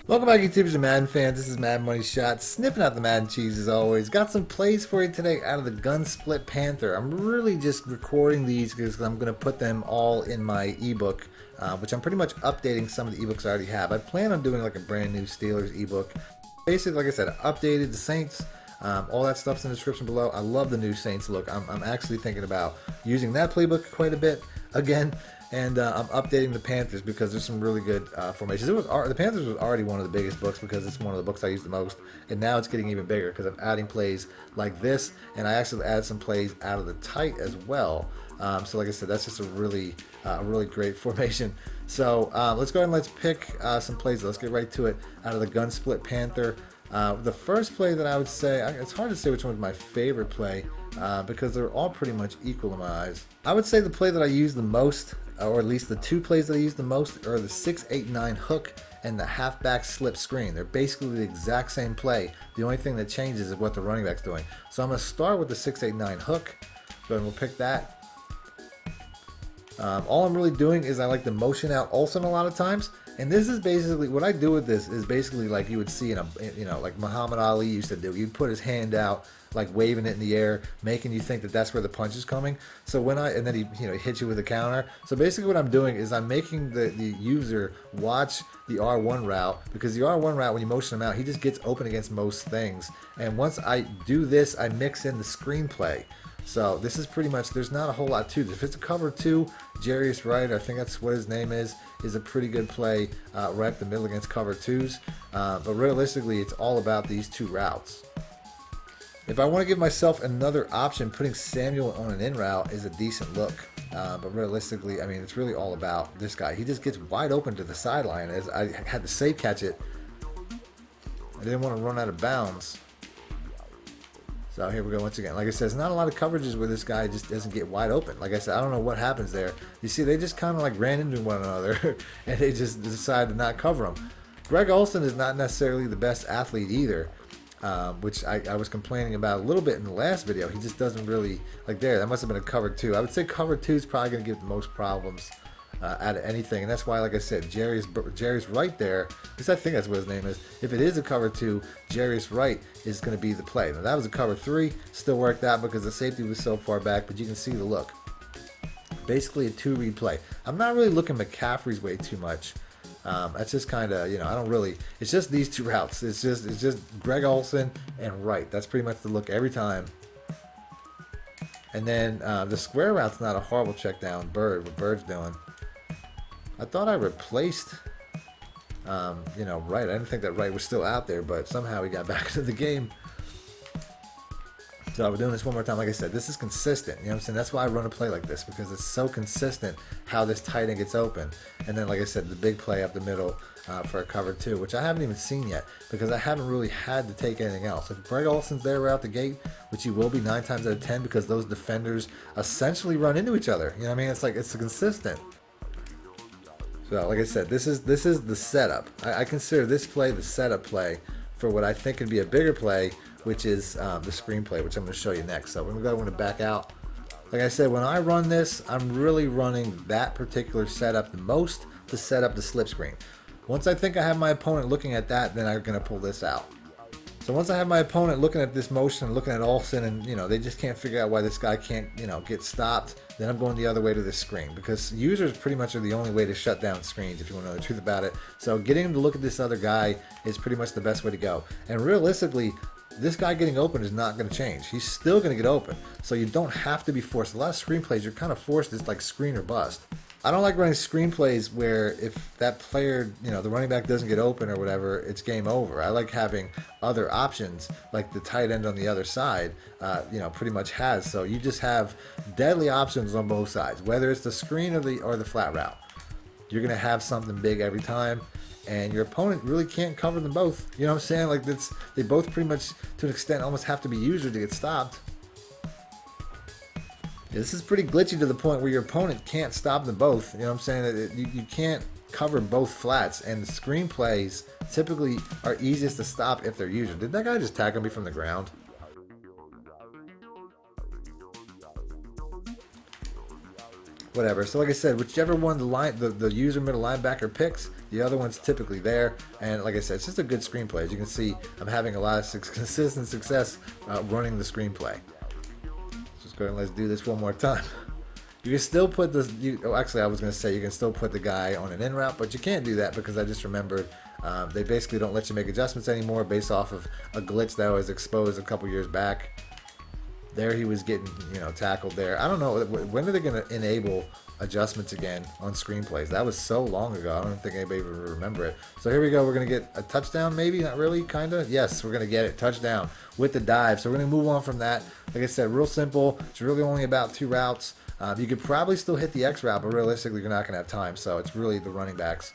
Welcome back, YouTubers and Madden fans. This is MADDENMONEYSHOT, sniffing out the Madden cheese as always. Got some plays for you today out of the Gun Split Panther. I'm really just recording these because I'm going to put them all in my ebook, which I'm pretty much updating some of the ebooks I already have. I plan on doing like a brand new Steelers ebook. Basically, like I said, I updated the Saints. All that stuff's in the description below. I love the new Saints look. I'm actually thinking about using that playbook quite a bit again. And I'm updating the Panthers because there's some really good formations. The Panthers was already one of the biggest books because it's one of the books I use the most. And now it's getting even bigger because I'm adding plays like this. And I actually added some plays out of the tight as well. So like I said, that's just a really great formation. So let's go ahead and let's pick some plays. Let's get right to it out of the Gun Split Panther. The first play that I would say, it's hard to say which one's my favorite play because they're all pretty much equal in my eyes. I would say the play that I use the most, or at least the two plays that I use the most, are the 6-8-9 hook and the halfback slip screen. They're basically the exact same play. The only thing that changes is what the running back's doing. So I'm going to start with the 6-8-9 hook. Go ahead and we'll pick that. All I'm really doing is I like to motion out Olsen a lot of times. And this is basically, what I do with this is basically like you would see in a, like Muhammad Ali used to do. You'd put his hand out, like waving it in the air, making you think that that's where the punch is coming. So and then he hits you with a counter. So basically what I'm doing is I'm making the user watch the R1 route, because the R1 route, when you motion him out, he just gets open against most things. And once I do this, I mix in the screenplay. So this is pretty much, there's not a whole lot to this. If it's a cover 2, Jarius Wright, I think that's what his name is a pretty good play right up the middle against cover 2s. But realistically, it's all about these two routes. If I want to give myself another option, putting Samuel on an in route is a decent look. But realistically, I mean, it's really all about this guy. He just gets wide open to the sideline. As I had to safe catch it, I didn't want to run out of bounds. So here we go once again. Like I said, there's not a lot of coverages where this guy just doesn't get wide open. Like I said, I don't know what happens there. You see, they just kind of like ran into one another and they just decided to not cover him. Greg Olsen is not necessarily the best athlete either, which I was complaining about a little bit in the last video. He just doesn't really, like there, that must have been a cover 2. I would say cover 2 is probably going to give the most problems out of anything, and that's why, like I said, Jarius Wright there, because I think that's what his name is. If it is a cover 2, Jarius Wright is going to be the play. Now that was a cover 3, still worked out because the safety was so far back, but you can see the look. Basically a 2-read play. I'm not really looking McCaffrey's way too much. That's just kind of, I don't really. It's just these two routes. It's just Greg Olsen and Wright. That's pretty much the look every time. And then the square route's not a horrible check down. What Bird's doing. I thought I replaced, Wright. I didn't think that Wright was still out there, but somehow he got back into the game. So we're doing this one more time. Like I said, this is consistent. You know what I'm saying? That's why I run a play like this, because it's so consistent how this tight end gets open. And then, like I said, the big play up the middle for a cover 2, which I haven't even seen yet because I haven't really had to take anything else. If Greg Olsen's there right out the gate, which he will be 9 times out of 10 because those defenders essentially run into each other. You know what I mean? It's like, it's consistent. So, like I said, this is the setup. I consider this play the setup play for what I think could be a bigger play, which is the screenplay, which I'm going to show you next. So I'm going to back out. Like I said, when I run this, I'm really running that particular setup the most to set up the slip screen. Once I think I have my opponent looking at that, then I'm going to pull this out. So once I have my opponent looking at this motion, looking at Olsen, and they just can't figure out why this guy can't get stopped, then I'm going the other way to the screen, because users pretty much are the only way to shut down screens, if you want to know the truth about it. So getting him to look at this other guy is pretty much the best way to go. And realistically, this guy getting open is not going to change. He's still going to get open. So you don't have to be forced. A lot of screenplays, you're kind of forced. It's like screen or bust. I don't like running screenplays where if that player, the running back doesn't get open or whatever, it's game over. I like having other options, like the tight end on the other side, pretty much has. So you just have deadly options on both sides, whether it's the screen or the flat route. You're going to have something big every time. And your opponent really can't cover them both. You know what I'm saying? Like they both pretty much, to an extent, almost have to be users to get stopped. This is pretty glitchy to the point where your opponent can't stop them both. You know what I'm saying? You can't cover both flats, and the screenplays typically are easiest to stop if they're users. Did that guy just tackle me from the ground? whatever. So like I said, whichever one the user middle linebacker picks, the other one's typically there. And like I said, it's just a good screenplay. As you can see, I'm having a lot of consistent success running the screenplay. Let's go ahead and let's do this one more time. You can still put this, actually I was going to say you can still put the guy on an in route, but you can't do that because I just remembered they basically don't let you make adjustments anymore based off of a glitch that was exposed a couple years back. There he was getting, tackled there. I don't know, when are they going to enable adjustments again on screenplays? That was so long ago, I don't think anybody even remember it. So here we go, we're going to get a touchdown maybe, not really, kind of. Yes, we're going to get it, touchdown with the dive. So we're going to move on from that. Like I said, real simple. It's really only about 2 routes. You could probably still hit the X route, but realistically you're not going to have time, so it's really the running backs.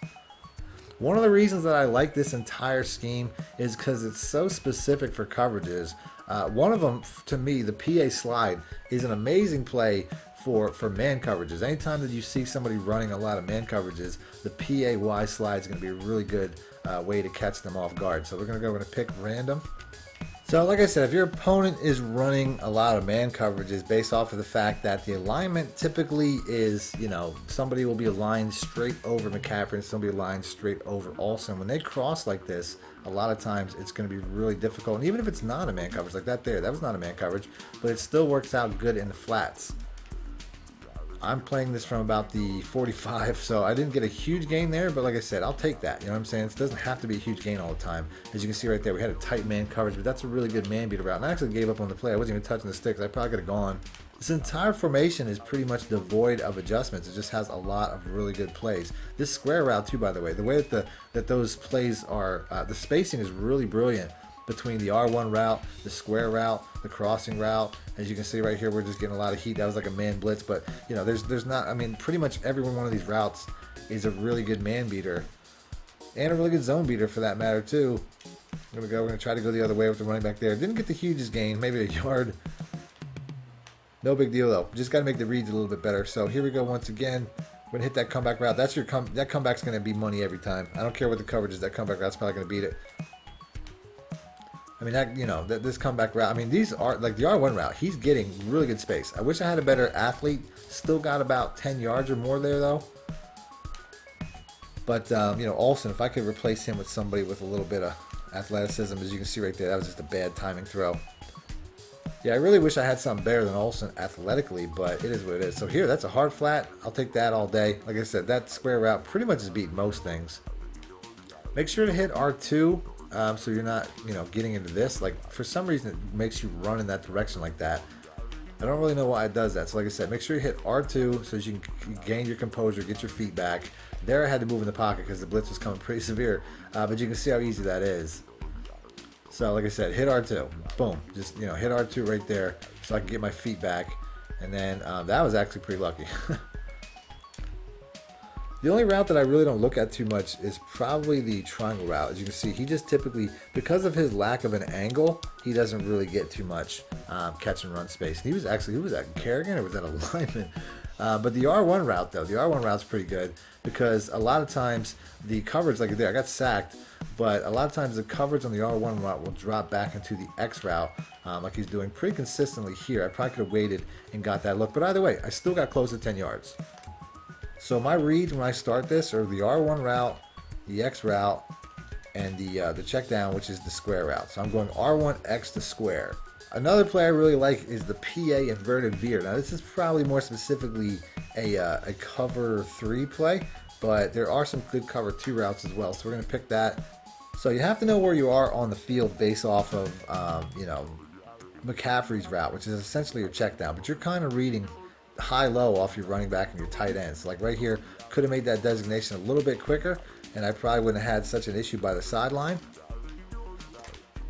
One of the reasons that I like this entire scheme is because it's so specific for coverages. One of them, to me, the PA slide is an amazing play for man coverages. Anytime that you see somebody running a lot of man coverages, the PAY slide is going to be a really good way to catch them off guard. So we're going to pick random. So like I said, if your opponent is running a lot of man coverages based off of the fact that the alignment typically is, somebody will be aligned straight over McCaffrey and somebody aligned straight over Olsen. When they cross like this, a lot of times it's going to be really difficult. And even if it's not a man coverage like that there, that was not a man coverage, but it still works out good in the flats. I'm playing this from about the 45, so I didn't get a huge gain there, but like I said, I'll take that. You know what I'm saying? It doesn't have to be a huge gain all the time. As you can see right there, we had a tight man coverage, but that's a really good man beater route. And I actually gave up on the play. I wasn't even touching the sticks. I probably could have gone. This entire formation is pretty much devoid of adjustments. It just has a lot of really good plays. This square route too, by the way, the way that those plays are, the spacing is really brilliant between the R1 route, the square route, the crossing route. As you can see right here, we're just getting a lot of heat. That was like a man blitz, but there's not, I mean, pretty much every one of these routes is a really good man beater and a really good zone beater for that matter too. Here we go, we're gonna try to go the other way with the running back there. Didn't get the hugest gain, maybe a yard. No big deal though. Just got to make the reads a little bit better. So here we go once again. We're gonna hit that comeback route. That's that comeback's gonna be money every time. I don't care what the coverage is. That comeback route's probably gonna beat it. I mean, this comeback route, I mean, these are, like the R1 route, he's getting really good space. I wish I had a better athlete. Still got about 10 yards or more there, though. But, Olsen, if I could replace him with somebody with a little bit of athleticism, as you can see right there, that was just a bad timing throw. Yeah, I really wish I had something better than Olsen athletically, but it is what it is. So here, that's a hard flat. I'll take that all day. Like I said, that square route pretty much has beat most things. Make sure to hit R2. So you're not, getting into this. Like, for some reason, it makes you run in that direction like that. I don't really know why it does that. So like I said, make sure you hit R2 so you can gain your composure, get your feet back. There I had to move in the pocket because the blitz was coming pretty severe. But you can see how easy that is. So like I said, hit R2. Boom. Just, hit R2 right there so I can get my feet back. And then that was actually pretty lucky. The only route that I really don't look at too much is probably the triangle route. As you can see, he just typically, because of his lack of an angle, he doesn't really get too much catch and run space. And who was that, Kerrigan, or was that a lineman? But the R1 route, though, the R1 route's pretty good because a lot of times the coverage, like there, I got sacked, but a lot of times the coverage on the R1 route will drop back into the X route, like he's doing pretty consistently here. I probably could have waited and got that look, but either way, I still got close to 10 yards. So my reads when I start this are the R1 route, the X route, and the check down, which is the square route. So I'm going R1 X to square. Another play I really like is the PA inverted veer. Now this is probably more specifically a cover 3 play, but there are some good cover 2 routes as well. So we're going to pick that. So you have to know where you are on the field based off of McCaffrey's route, which is essentially your check down, but you're kind of reading high-low off your running back and your tight ends. Like right here, could have made that designation a little bit quicker, and I probably wouldn't have had such an issue by the sideline.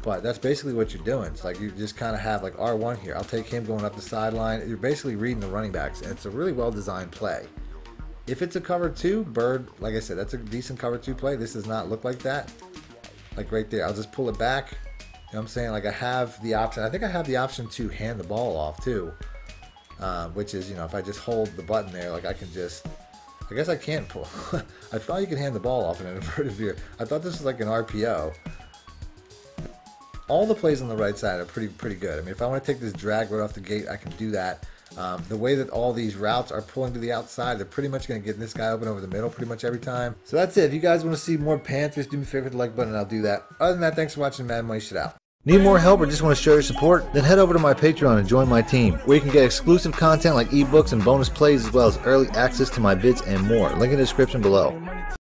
But that's basically what you're doing. It's like you just kind of have like R1 here. I'll take him going up the sideline. You're basically reading the running backs, and it's a really well-designed play. If it's a cover 2, Bird, like I said, that's a decent cover 2 play. This does not look like that. Like right there, I'll just pull it back. You know what I'm saying? Like I have the option. I think I have the option to hand the ball off too. Which is, if I just hold the button there, like I can just, I guess I can't pull. I thought you could hand the ball off in an inverted veer. I thought this was like an RPO. All the plays on the right side are pretty good. I mean, if I want to take this drag right off the gate, I can do that. The way that all these routes are pulling to the outside, they're pretty much going to get this guy open over the middle pretty much every time. So that's it. If you guys want to see more Panthers, do me a favor, hit the like button and I'll do that. Other than that, thanks for watching Madden Money Shot out. Need more help or just want to show your support? Then head over to my Patreon and join my team, where you can get exclusive content like ebooks and bonus plays, as well as early access to my vids and more. Link in the description below.